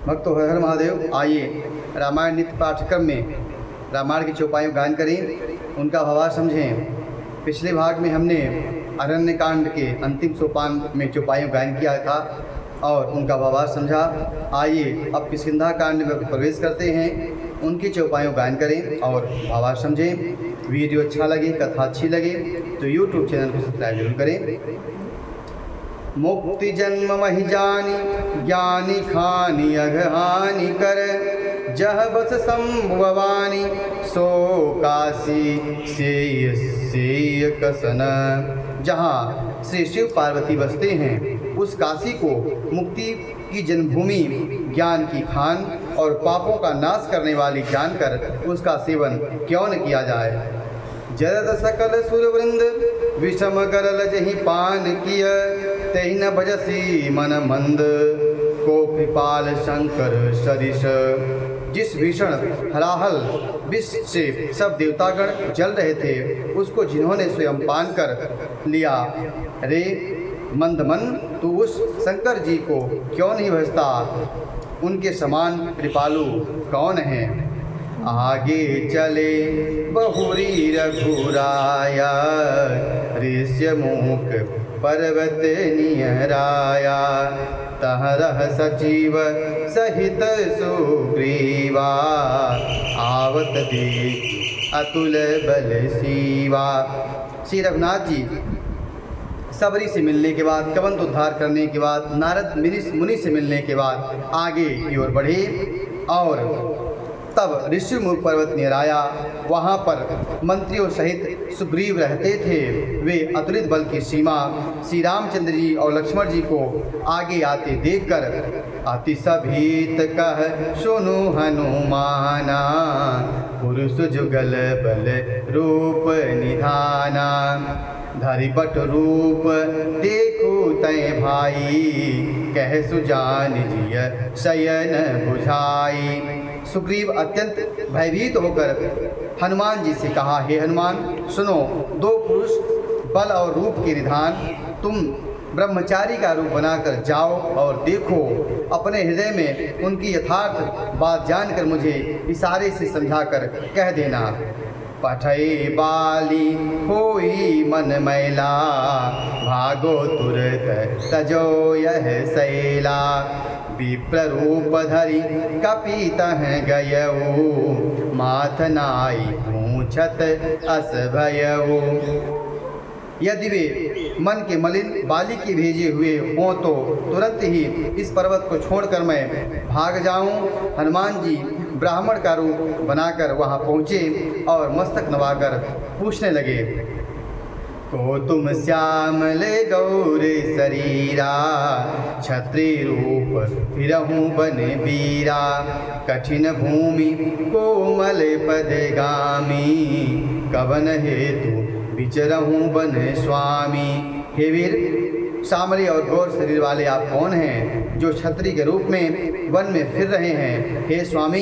भक्तों, हर हर महादेव। आइए रामायण नित्य पाठ्यक्रम में रामायण की चौपाइयों गायन करें, उनका भावार्थ समझें। पिछले भाग में हमने अरण्य कांड के अंतिम सोपान में चौपाइयों गायन किया था और उनका भावार्थ समझा। आइए अब किष्किंधा कांड में प्रवेश करते हैं, उनकी चौपाइयों गायन करें और भावार्थ समझें। वीडियो अच्छा लगे, कथा अच्छी लगे तो यूट्यूब चैनल को सब्सक्राइब जरूर करें। मुक्ति जन्म वही जानी, ज्ञानी खानी अघहानि कर, जह बस संभवानी, सो काशी सेय कसन। जहाँ श्री शिव पार्वती बसते हैं उस काशी को मुक्ति की जन्मभूमि, ज्ञान की खान और पापों का नाश करने वाली जानकर उसका सेवन क्यों न किया जाए। जरद सकल सुरवृंद विषम गरल जही पान किय, तही न भजसी मन मंद, को कृपाल शंकर सरिष। जिस भीषण हलाहल विष से सब देवतागण जल रहे थे उसको जिन्होंने स्वयं पान कर लिया, रे मंदमन तू उस शंकर जी को क्यों नहीं भजता। उनके समान कृपालु कौन है। आगे चले बहुरी रघुराया, ऋष्यमुख पर्वत निहराया, तह रह सचिव सहित सुग्रीवा, आवत देख अतुल बल सीवा। श्री रघुनाथ जी सबरी से मिलने के बाद, कवंत उद्धार करने के बाद, नारद मुनि से मिलने के बाद आगे की ओर बढ़े और तब ऋषिमुख पर्वत निहराया। वहाँ पर मंत्रियों सहित सुग्रीव रहते थे। वे अतुलित बल की सीमा श्री रामचंद्र जी और लक्ष्मण जी को आगे आते देखकर अति सभीत कह सुनु हनुमाना, पुरुष जुगल बल रूप निधाना, धरि बट रूप देखो तय भाई, कह सुजान जिय शयन बुझाई। सुग्रीव अत्यंत भयभीत होकर हनुमान जी से कहा, हे हनुमान सुनो, दो पुरुष बल और रूप के निधान, तुम ब्रह्मचारी का रूप बनाकर जाओ और देखो। अपने हृदय में उनकी यथार्थ बात जानकर मुझे इशारे से समझाकर कह देना। पठई बाली होई मन मैला, भागो तुरत तजो यह शैला, विप्र रूप धरि कपितः गयऊ, माथ नाई पूछत अस भयऊ। यदि वे मन के मलिन बाली के भेजे हुए हों तो तुरंत ही इस पर्वत को छोड़कर मैं भाग जाऊं। हनुमान जी ब्राह्मण का रूप बनाकर वहां पहुँचे और मस्तक नवाकर पूछने लगे, को तुम श्यामले गौर शरीरा, क्षत्रि रूप फिरहूँ बन वीरा, कठिन भूमि कोमल पदगामी, कवन हेतु विचरहूँ बन स्वामी। हे वीर, श्यामली और गौर शरीर वाले आप कौन हैं जो क्षत्रिय के रूप में वन में फिर रहे हैं। हे स्वामी,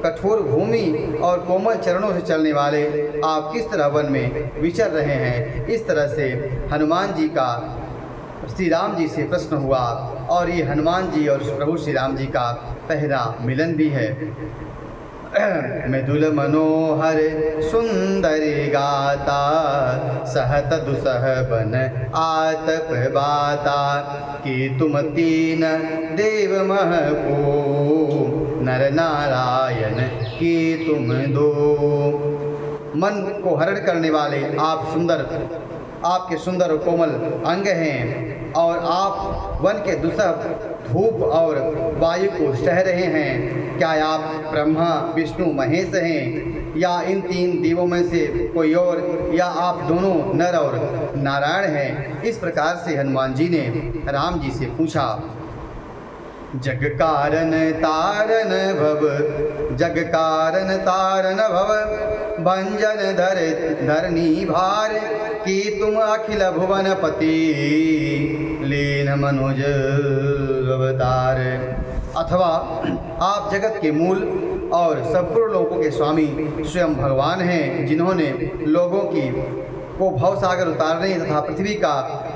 कठोर भूमि और कोमल चरणों से चलने वाले आप किस तरह वन में विचर रहे हैं। इस तरह से हनुमान जी का श्री राम जी से प्रश्न हुआ और ये हनुमान जी और प्रभु श्री राम जी का पहला मिलन भी है। मृदुल मनोहर सुंदर गाता, सहत दुसह बन आतप बाता, कि तुम तीन देव मह को, नर नारायण की तुम दो। मन को हरण करने वाले आप सुंदर, आपके सुंदर और कोमल अंग हैं और आप वन के दुसह धूप और वायु को सह रहे हैं। क्या आप ब्रह्मा विष्णु महेश हैं या इन तीन देवों में से कोई और, या आप दोनों नर और नारायण हैं। इस प्रकार से हनुमान जी ने राम जी से पूछा। जग कारण तारन भव, जग कारण तारन भव, भंजन धरनी भार, कि तुम अखिल भुवन पति, लीन मनुज अवतार। अथवा आप जगत के मूल और संपूर्ण लोगों के स्वामी स्वयं भगवान हैं, जिन्होंने लोगों की को भवसागर उतारने तथा पृथ्वी का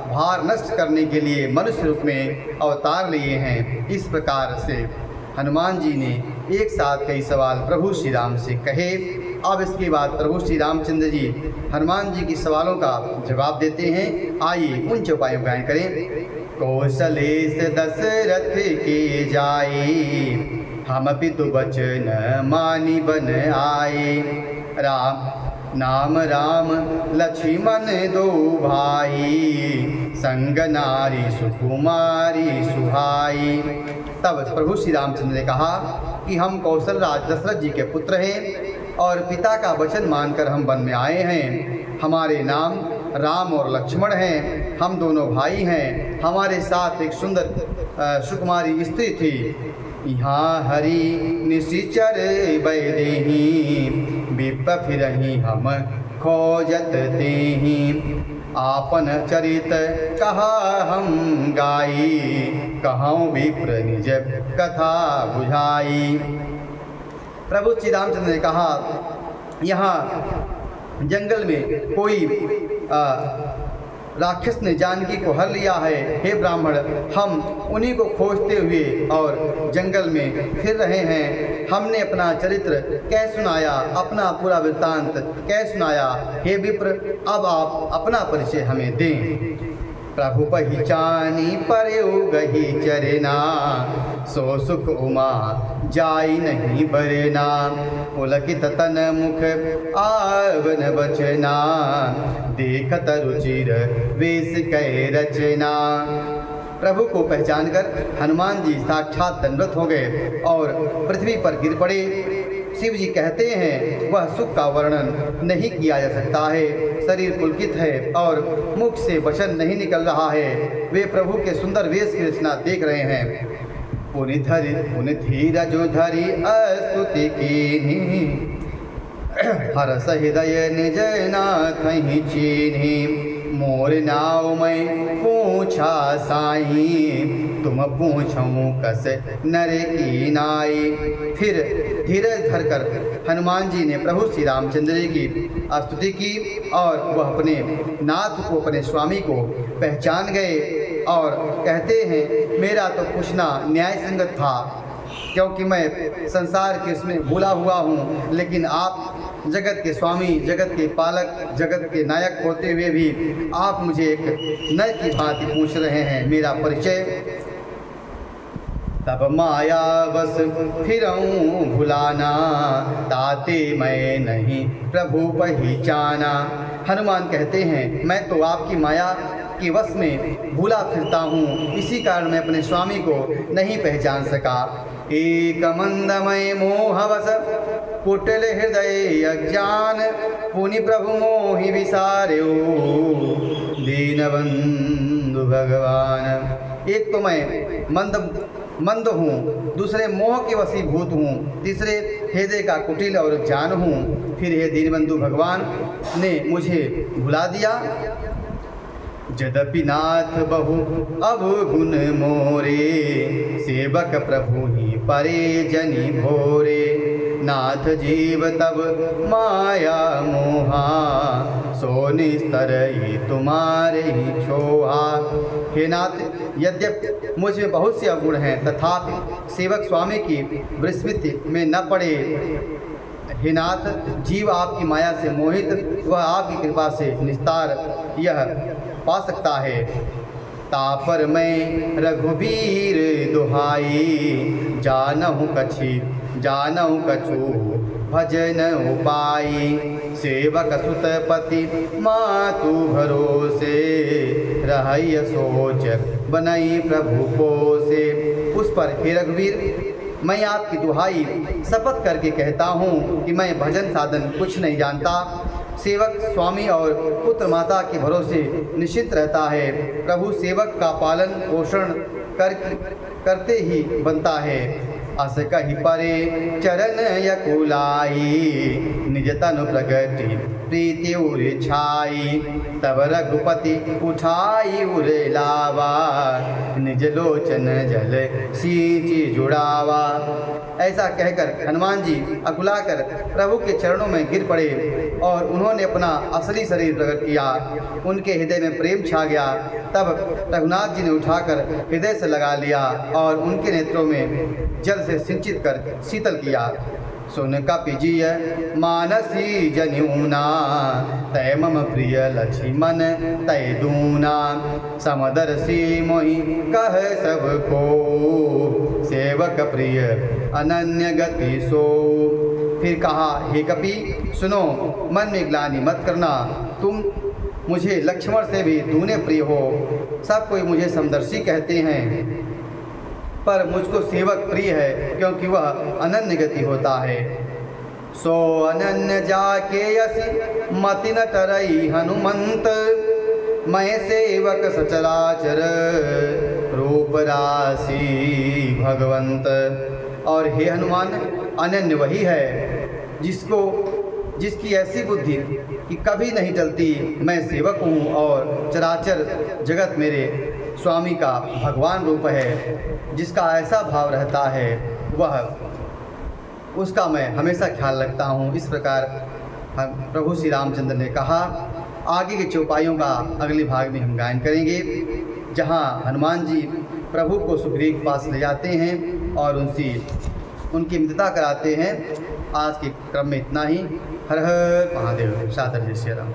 भार नष्ट करने के लिए मनुष्य रूप में अवतार लिए हैं। इस प्रकार से हनुमान जी ने एक साथ कई सवाल प्रभु श्री राम से कहे। अब इसके बाद प्रभु श्री रामचंद्र जी हनुमान जी के सवालों का जवाब देते हैं। आइए उन चौपाइयों का गायन करें। कौशलेश दशरथ के जाए, हम पितु बचन मानी बन आए। राम नाम राम लक्ष्मण दो भाई, संग नारी सुकुमारी सुहाई। तब प्रभु श्री रामचंद्र ने कहा कि हम कौशल राज दशरथ जी के पुत्र हैं और पिता का वचन मानकर हम वन में आए हैं। हमारे नाम राम और लक्ष्मण हैं, हम दोनों भाई हैं। हमारे साथ एक सुंदर सुकुमारी स्त्री थी। यहाँ हरि निशिचर बैदेही, विप फिरही हम खोजत देही। आपन चरित कहा हम गाई, कहूँ विप्र निज कथा बुझाई। प्रभु श्री रामचंद्र ने कहा, यहाँ जंगल में कोई राक्षस ने जानकी को हर लिया है। हे ब्राह्मण, हम उन्हीं को खोजते हुए और जंगल में फिर रहे हैं। हमने अपना चरित्र कह सुनाया, अपना पूरा वृत्तांत कह सुनाया। हे विप्र, अब आप अपना परिचय हमें दें। प्रभु पहिचानी परयो गही चरना, सो सुख उमा जाई नहीं बरना। पुलकित तन मुख आवन बचना, देखत रुचिर वेश कै रचना। प्रभु को पहचानकर हनुमान जी साक्षात दंडवत हो गए और पृथ्वी पर गिर पड़े। शिव जी कहते हैं, वह सुख का वर्णन नहीं किया जा सकता है। शरीर पुलकित है और मुख से वचन नहीं निकल रहा है। वे प्रभु के सुंदर वेश की रचना देख रहे हैं। पुनि धीरज धरि स्तुति कीन्ही, हरस हृदय निज नाथ चीन्ही। मोर नाव मैं पूछा साई, तुम पूछूं कस नर की नाई। फिर धीरज धरकर हनुमान जी ने प्रभु श्री रामचंद्र जी की स्तुति की और वह अपने नाथ को, अपने स्वामी को पहचान गए और कहते हैं, मेरा तो पूछना न्याय संगत था, क्योंकि मैं संसार के इसमें भूला हुआ हूँ। लेकिन आप जगत के स्वामी, जगत के पालक, जगत के नायक होते हुए भी आप मुझे एक नर की भांति पूछ रहे हैं मेरा परिचय। तब माया बस फिरऊं भुलाना, ताते मैं नहीं प्रभु पहचाना। हनुमान कहते हैं, मैं तो आपकी माया के वश में भूला फिरता हूँ, इसी कारण मैं अपने स्वामी को नहीं पहचान सका। एक मंदमय मोहवश कुटिल हृदय अज्ञान, पुनि प्रभु मोहि विसार्यो दीनबंधु भगवान। एक तो मैं मंद हूँ, दूसरे मोह के वशीभूत हूँ, तीसरे हृदय का कुटिल और जान हूँ। फिर हे दीनबंधु भगवान ने मुझे भुला दिया। यद्यपि नाथ बहु अवगुण मोरे, सेवक प्रभु ही परे जनि भोरे। नाथ जीव तब माया मोहा, सो निस्तर ही तुम्हारे ही छोहा। हे नाथ, यद्यप मुझ में बहुत से अवगुण हैं, तथापि सेवक स्वामी की विस्मृति में न पड़े। हे नाथ, जीव आपकी माया से मोहित, वह आपकी कृपा से निस्तार यह पा सकता है। तापर मैं रघुबीर दुहाई, जानहु कछु भजन उपाई। सेवक सुतपति मातु भरोसे, रहय सोच बनई प्रभु पोसे। उस पर हे रघुवीर, मैं आपकी दुहाई शपथ करके कहता हूँ कि मैं भजन साधन कुछ नहीं जानता। सेवक स्वामी और पुत्र माता के भरोसे निश्चित रहता है। प्रभु सेवक का पालन पोषण करते ही बनता है। अस कहि परे चरण यकुलाई, निज तनु प्रगति प्रीति उर छाई। तब रघुपति उठाई उर लावा, निज लोचन जल सींची जुड़ावा। ऐसा कहकर हनुमान जी अकुलाकर प्रभु के चरणों में गिर पड़े और उन्होंने अपना असली शरीर प्रकट किया। उनके हृदय में प्रेम छा गया। तब रघुनाथ जी ने उठाकर हृदय से लगा लिया और उनके नेत्रों में जल से सिंचित कर शीतल किया। सुन कपिजिय मानसी जन्यूना, तय मम प्रिय लक्ष्मण तय दूना। समदर्शी मोहि कह सबको, सेवक प्रिय अनन्य गति सो। फिर कहा, हे कपि सुनो, मन में ग्लानि मत करना। तुम मुझे लक्ष्मण से भी दूने प्रिय हो। सब कोई मुझे समदर्शी कहते हैं, पर मुझको सेवक प्रिय है, क्योंकि वह अनन्य गति होता है। सो अनन्य जाके यसी मति न टरई हनुमंत, मैं सेवक सचराचर रूप राशि भगवंत। और हे हनुमान, अनन्य वही है जिसकी ऐसी बुद्धि कि कभी नहीं टलती। मैं सेवक हूँ और चराचर जगत मेरे स्वामी का भगवान रूप है। जिसका ऐसा भाव रहता है उसका मैं हमेशा ख्याल रखता हूँ। इस प्रकार प्रभु श्री रामचंद्र ने कहा। आगे के चौपाइयों का अगले भाग में हम गायन करेंगे, जहाँ हनुमान जी प्रभु को सुग्रीव के पास ले जाते हैं और उनकी मित्रता कराते हैं। आज के क्रम में इतना ही। हर हर महादेव। सादर जय श्री राम।